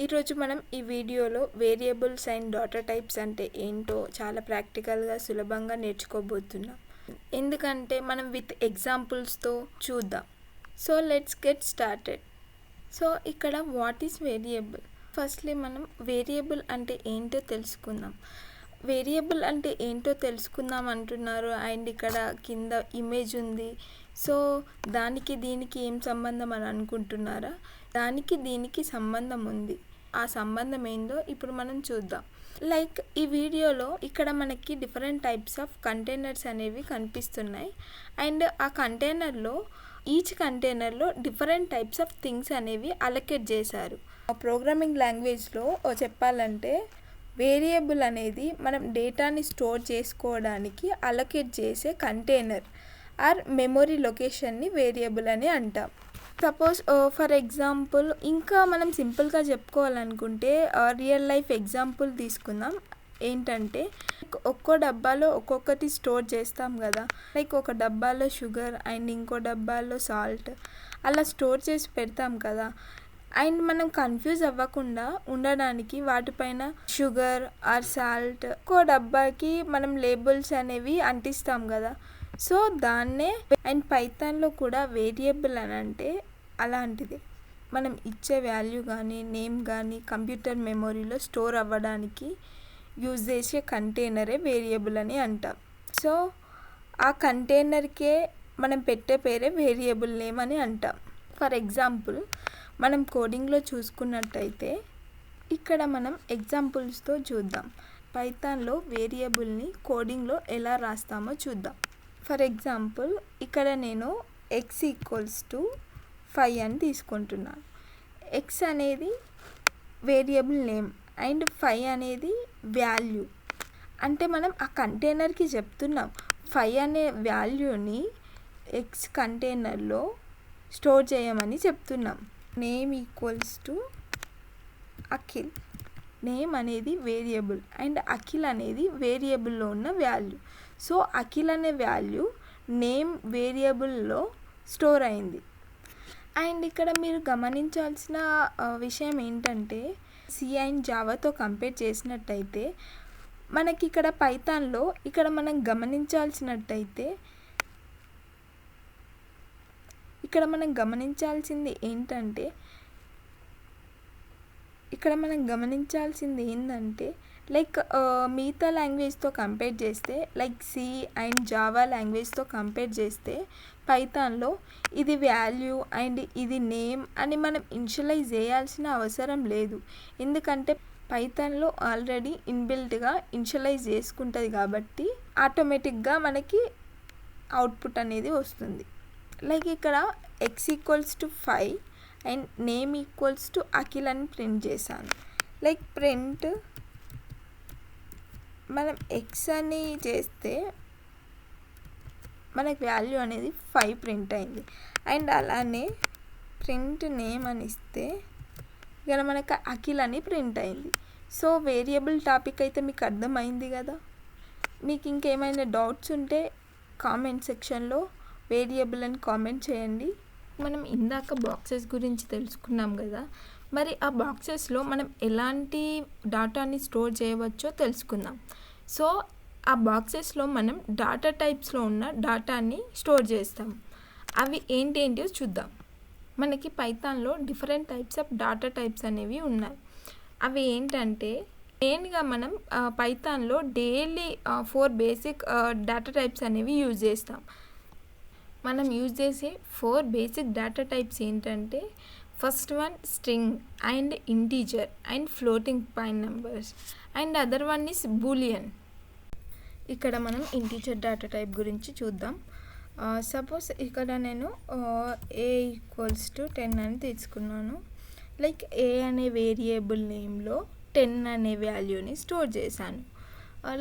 ఈరోజు మనం ఈ వీడియోలో వేరియబుల్స్ అండ్ డాటా టైప్స్ అంటే ఏంటో చాలా ప్రాక్టికల్గా సులభంగా నేర్చుకోబోతున్నాం. ఎందుకంటే మనం విత్ ఎగ్జాంపుల్స్తో చూద్దాం. So let's get started. So ఇక్కడ వాట్ ఈస్ వేరియబుల్? ఫస్ట్లీ మనం వేరియబుల్ అంటే ఏంటో తెలుసుకుందాం. వేరియబుల్ అంటే ఏంటో తెలుసుకుందాం అంటున్నారు అండ్ ఇక్కడ కింద ఇమేజ్ ఉంది. సో దానికి దీనికి ఏం సంబంధం అని అనుకుంటున్నారా? దానికి దీనికి సంబంధం ఉంది. ఆ సంబంధం ఏందో ఇప్పుడు మనం చూద్దాం. లైక్ ఈ వీడియోలో ఇక్కడ మనకి డిఫరెంట్ టైప్స్ ఆఫ్ కంటైనర్స్ అనేవి కనిపిస్తున్నాయి అండ్ ఆ కంటైనర్లో ఈచ్ కంటైనర్లో డిఫరెంట్ టైప్స్ ఆఫ్ థింగ్స్ అనేవి అలొకేట్ చేశారు. ప్రోగ్రామింగ్ లాంగ్వేజ్లో చెప్పాలంటే వేరియబుల్ అనేది మనం డేటాని స్టోర్ చేసుకోవడానికి అలొకేట్ చేసే కంటైనర్ ఆర్ మెమొరీ లొకేషన్ని వేరియబుల్ అని అంటాం. సపోజ్ ఫర్ ఎగ్జాంపుల్ ఇంకా మనం సింపుల్గా చెప్పుకోవాలనుకుంటే రియల్ లైఫ్ ఎగ్జాంపుల్ తీసుకుందాం. ఏంటంటే ఒక్కో డబ్బాలో ఒక్కొక్కటి స్టోర్ చేస్తాం కదా. లైక్ ఒక డబ్బాలో షుగర్ అండ్ ఇంకో డబ్బాలో సాల్ట్ అలా స్టోర్ చేసి పెడతాం కదా. అండ్ మనం కన్ఫ్యూజ్ అవ్వకుండా ఉండడానికి వాటిపైన షుగర్ ఆర్ సాల్ట్ ఒక్కో డబ్బాకి మనం లేబుల్స్ అనేవి అంటిస్తాం కదా. సో దాన్నే అండ్ పైథాన్లో కూడా వేరియబుల్ అని అంటే అలాంటిదే. మనం ఇచ్చే వాల్యూ కానీ నేమ్ కానీ కంప్యూటర్ మెమొరీలో స్టోర్ అవ్వడానికి యూజ్ చేసే కంటైనరే వేరియబుల్ అని అంటాం. సో ఆ కంటైనర్కే మనం పెట్టే పేరే వేరియబుల్ నేమ్ అని అంటాం. ఫర్ ఎగ్జాంపుల్ మనం కోడింగ్లో చూసుకున్నట్టయితే ఇక్కడ మనం ఎగ్జాంపుల్స్తో చూద్దాం. పైథాన్లో వేరియబుల్ని కోడింగ్లో ఎలా రాస్తామో చూద్దాం. ఫర్ ఎగ్జాంపుల్ ఇక్కడ నేను x = 5 అని తీసుకుంటున్నాను. x అనేది వేరియబుల్ నేమ్ అండ్ 5 అనేది వాల్యూ. అంటే మనం ఆ కంటైనర్కి చెప్తున్నాం 5 అనే వాల్యూని x కంటైనర్లో స్టోర్ చేయమని చెప్తున్నాం. నేమ్ = అఖిల్. నేమ్ అనేది వేరియబుల్ అండ్ అఖిల్ అనేది వేరియబుల్లో ఉన్న వాల్యూ. సో అఖిల్ అనే వాల్యూ నేమ్ వేరియబుల్లో స్టోర్ అయింది. అండ్ ఇక్కడ మీరు గమనించాల్సిన విషయం ఏంటంటే సి అండ్ జావాతో కంపేర్ చేసినట్టయితే మనకి ఇక్కడ పైథాన్లో ఇక్కడ మనం గమనించాల్సినట్టయితే ఇక్కడ మనం గమనించాల్సింది ఏంటంటే లైక్ మిగతా లాంగ్వేజ్తో కంపేర్ చేస్తే లైక్ సి అండ్ జావా లాంగ్వేజ్తో కంపేర్ చేస్తే పైథాన్లో ఇది వాల్యూ అండ్ ఇది నేమ్ అని మనం ఇనిషియలైజ్ చేయాల్సిన అవసరం లేదు. ఎందుకంటే పైథాన్లో ఆల్రెడీ ఇన్బిల్ట్గా ఇనిషియలైజ్ చేసుకుంటుంది కాబట్టి ఆటోమేటిక్గా మనకి అవుట్పుట్ అనేది వస్తుంది. లైక్ ఇక్కడ x = 5 అండ్ నేమ్ = అఖిల్ అని ప్రింట్ చేశాను. లైక్ ప్రింట్ మనం x అని చేస్తే మనకి వాల్యూ అనేది 5 ప్రింట్ అయింది. అండ్ అలానే ప్రింట్ నేమ్ అని ఇస్తే ఇక్కడ మనకు అఖిల్ అని ప్రింట్ అయింది. సో వేరియబుల్ టాపిక్ అయితే మీకు అర్థమైంది కదా. మీకు ఇంకేమైనా డౌట్స్ ఉంటే కామెంట్ సెక్షన్లో వేరియబుల్ అని కామెంట్ చేయండి. మనం ఇందాక బాక్సెస్ గురించి తెలుసుకున్నాం కదా. మరి ఆ బాక్సెస్లో మనం ఎలాంటి డాటాని స్టోర్ చేయవచ్చో తెలుసుకుందాం. సో ఆ బాక్సెస్లో మనం డాటా టైప్స్లో ఉన్న డాటాని స్టోర్ చేస్తాం. అవి ఏంటో చూద్దాం. మనకి పైథాన్లో different types of data types అనేవి ఉన్నాయి. అవి ఏంటంటే మెయిన్గా మనం పైథాన్లో డైలీ 4 బేసిక్ డాటా టైప్స్ అనేవి యూజ్ చేస్తాం. మనం యూజ్ చేసే 4 బేసిక్ డాటా టైప్స్ ఏంటంటే first one string and integer and floating point numbers and other one is boolean. ఇక్కడ మనం ఇంటీజర్ డాటా టైప్ గురించి చూద్దాం. సపోజ్ ఇక్కడ నేను a = 10 అని తీసుకున్నాను. లైక్ a అనే వేరియబుల్ నేమ్లో 10 అనే వాల్యూని స్టోర్ చేశాను.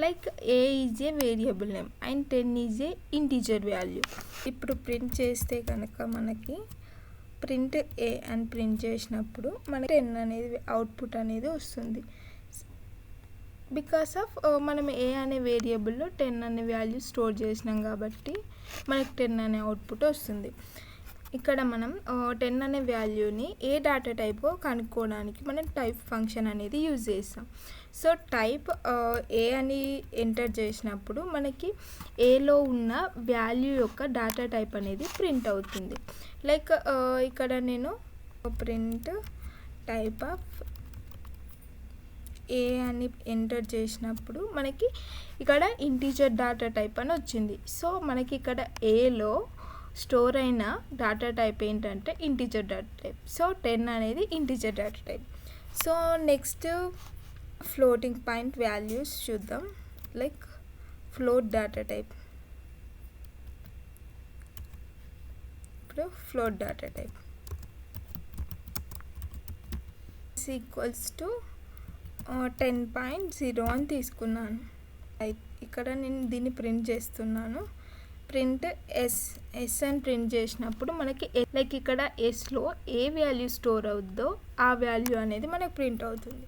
Like a is a variable name and 10 is a integer value. ఇప్పుడు ప్రింట్ చేస్తే కనుక మనకి ప్రింట్ a అని ప్రింట్ చేసినప్పుడు మనకి 10 అనేది అవుట్పుట్ అనేది వస్తుంది. బికాస్ ఆఫ్ మనం a అనే వేరియబుల్లో 10 అనే వాల్యూ స్టోర్ చేసినాం కాబట్టి మనకి 10 అనే అవుట్పుట్ వస్తుంది. ఇక్కడ మనం 10 అనే వాల్యూని ఏ డేటా టైప్ కనుక్కోవడానికి మనం టైప్ ఫంక్షన్ అనేది యూజ్ చేస్తాం. సో టైప్ ఏ అని ఎంటర్ చేసినప్పుడు మనకి ఏలో ఉన్న వాల్యూ యొక్క డేటా టైప్ అనేది ప్రింట్ అవుతుంది. లైక్ ఇక్కడ నేను ప్రింట్ టైప్ ఆఫ్ ఏ అని ఎంటర్ చేసినప్పుడు మనకి ఇక్కడ ఇంటీజర్ డేటా టైప్ అని వచ్చింది. సో మనకి ఇక్కడ ఏలో స్టోర్ అయిన డేటా టైప్ ఏంటంటే ఇంటీజర్ డేటా టైప్. సో 10 అనేది integer data type. So next floating point values చూద్దాం. Like float data type. ఇప్పుడు float data type equals to 10.0 అని తీసుకున్నాను. ఇక్కడ నేను దీన్ని ప్రింట్ చేస్తున్నాను. ప్రింట్ ఎస్ అని ప్రింట్ చేసినప్పుడు మనకి లైక్ ఇక్కడ ఎస్లో ఏ వాల్యూ స్టోర్ అవుద్దో ఆ వాల్యూ అనేది మనకు ప్రింట్ అవుతుంది.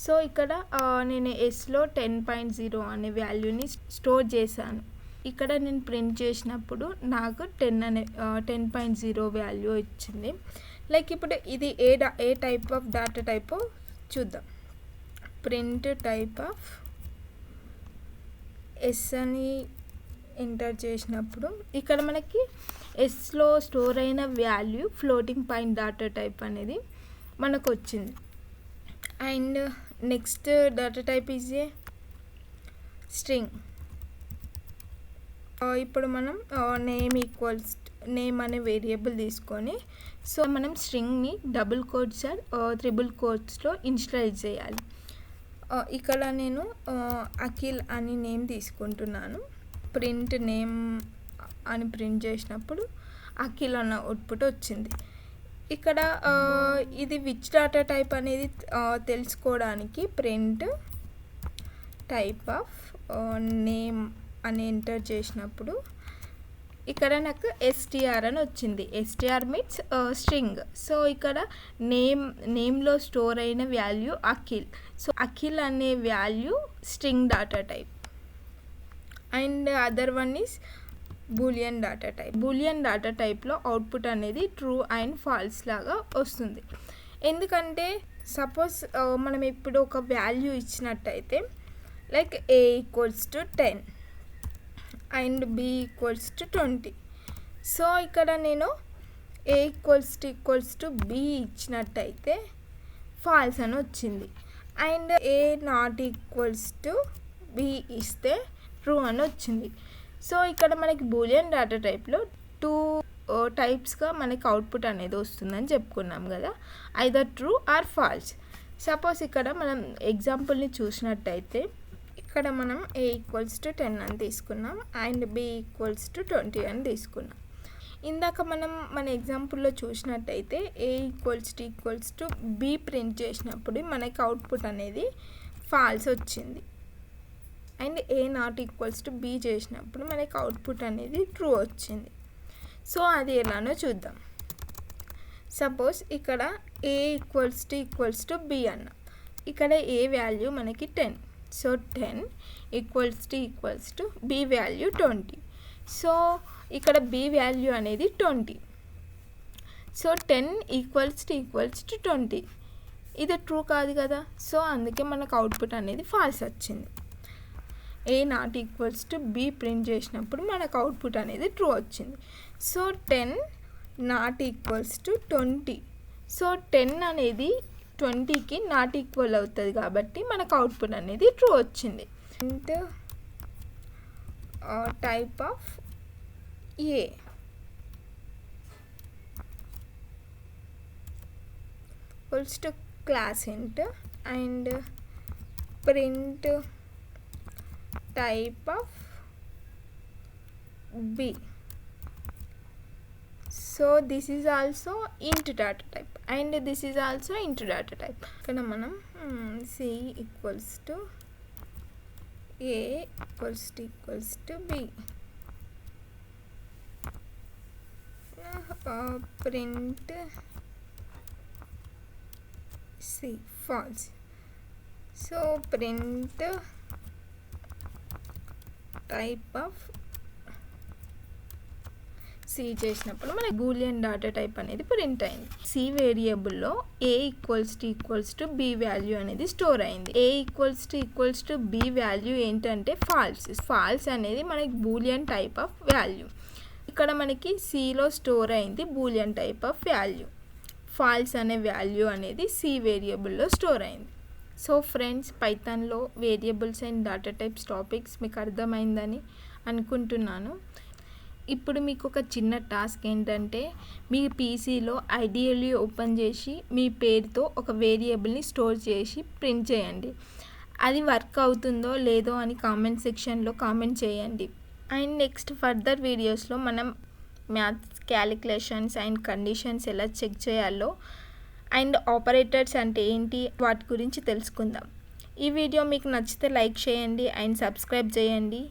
సో ఇక్కడ నేను ఎస్లో 10.0 అనే వాల్యూని స్టోర్ చేశాను. ఇక్కడ నేను ప్రింట్ చేసినప్పుడు నాకు 10.0 వాల్యూ ఇచ్చింది. లైక్ ఇప్పుడు ఇది ఏ టైప్ ఆఫ్ డేటా టైప్ చూద్దాం. ప్రింట్ టైప్ ఆఫ్ ఎస్ అని ఎంటర్ చేసినప్పుడు ఇక్కడ మనకి ఎస్లో స్టోర్ అయిన value floating point data type అనేది మనకు వచ్చింది. And next data type is a string. ఇప్పుడు మనం నేమ్ అనే వేరియబుల్ తీసుకొని సో మనం స్ట్రింగ్ని డబుల్ కోట్స్ అండ్ త్రిబుల్ కోట్స్లో ఇనిషియలైజ్ చేయాలి. ఇక్కడ నేను అఖిల్ అని నేమ్ తీసుకుంటున్నాను. ప్రింట్ నేమ్ అని ప్రింట్ చేసినప్పుడు అఖిల్ అన్న అవుట్పుట్ వచ్చింది. ఇక్కడ ఇది విచ్ డేటా టైప్ అనేది తెలుసుకోవడానికి ప్రింట్ టైప్ ఆఫ్ నేమ్ అని ఎంటర్ చేసినప్పుడు ఇక్కడ నాకు ఎస్టిఆర్ అని వచ్చింది. STR means string. సో ఇక్కడ నేమ్లో స్టోర్ అయిన వాల్యూ అఖిల్. సో అఖిల్ అనే value string data type. And other one is boolean data type. Boolean data టైప్లో అవుట్పుట్ అనేది ట్రూ అండ్ ఫాల్స్ లాగా వస్తుంది. ఎందుకంటే సపోజ్ మనం ఇప్పుడు ఒక వాల్యూ ఇచ్చినట్టయితే like A equals to 10 and B equals to 20. So ఇక్కడ నేను ఏ ఈక్వల్స్ టు బి ఇచ్చినట్టయితే ఫాల్స్ అని వచ్చింది. And A not equals to B ఇస్తే ట్రూ అని వచ్చింది. సో ఇక్కడ మనకి బూలియన్ డేటా టైప్లో 2 టైప్స్గా మనకి అవుట్పుట్ అనేది వస్తుందని చెప్పుకున్నాం కదా, either true or false. Suppose ఇక్కడ మనం ఎగ్జాంపుల్ని చూసినట్టయితే ఇక్కడ మనం ఏ ఈక్వల్స్ టు 10 అని తీసుకున్నాం అండ్ బి ఈక్వల్స్ టు 20 అని తీసుకున్నాం. ఇందాక మనం మన ఎగ్జాంపుల్లో చూసినట్టయితే ఏ ఈక్వల్స్ టు బి ప్రింట్ చేసినప్పుడు మనకి అవుట్పుట్ అనేది ఫాల్స్ వచ్చింది. And A not equals to B చేసినప్పుడు మనకి అవుట్పుట్ అనేది ట్రూ వచ్చింది. సో అది ఎలానో చూద్దాం. సపోజ్ ఇక్కడ ఏ ఈక్వల్స్ టు బి అన్న, ఇక్కడ ఏ వాల్యూ మనకి 10. So 10 equals to B value 20. So ఇక్కడ బి వాల్యూ అనేది 20. సో 10 ఈక్వల్స్ టు 20 ఇది ట్రూ కాదు కదా. సో అందుకే మనకు అవుట్పుట్ అనేది ఫాల్స్ వచ్చింది. A not equals to B print చేసినప్పుడు మనకు అవుట్పుట్ అనేది ట్రూ వచ్చింది. So 10 not equals to 20. So 10 అనేది 20కి నాట్ ఈక్వల్ అవుతుంది కాబట్టి మనకు అవుట్పుట్ అనేది ట్రూ వచ్చింది. And type of A equals to class int and print type of b. So this is also int data type and this is also int data type. Ikkada manam c equals to a equals to b. Print c false. So print type of C చేసినప్పుడు మనకి boolean data type అనేది print అయింది. C వేరియబుల్లో A equals to B value అనేది store అయింది. A equals to B value ఏంటంటే false అనేది మనకి బూలియన్ టైప్ ఆఫ్ వాల్యూ. ఇక్కడ మనకి సిలో స్టోర్ అయింది boolean type of value. False అనే వాల్యూ అనేది సి వేరియబుల్లో స్టోర్ అయింది. సో ఫ్రెండ్స్, పైథాన్లో variables and data types topics మీకు అర్థమైందని అనుకుంటున్నాను. ఇప్పుడు మీకు ఒక చిన్న టాస్క్ ఏంటంటే, మీ పీసీలో ఐడియల్లీ ఓపెన్ చేసి మీ పేరుతో ఒక వేరియబుల్ని స్టోర్ చేసి ప్రింట్ చేయండి. అది వర్క్ అవుతుందో లేదో అని కామెంట్ సెక్షన్లో కామెంట్ చేయండి. అండ్ నెక్స్ట్ ఫర్దర్ వీడియోస్లో మనం మ్యాథ్స్ క్యాలిక్యులేషన్స్ అండ్ కండిషన్స్ ఎలా చెక్ చేయాలో అండ్ ఆపరేటర్స్ అంటే ఏంటి వాటి గురించి తెలుసుకుందాం. ఈ వీడియో మీకు నచ్చితే లైక్ చేయండి అండ్ సబ్స్క్రైబ్ చేయండి.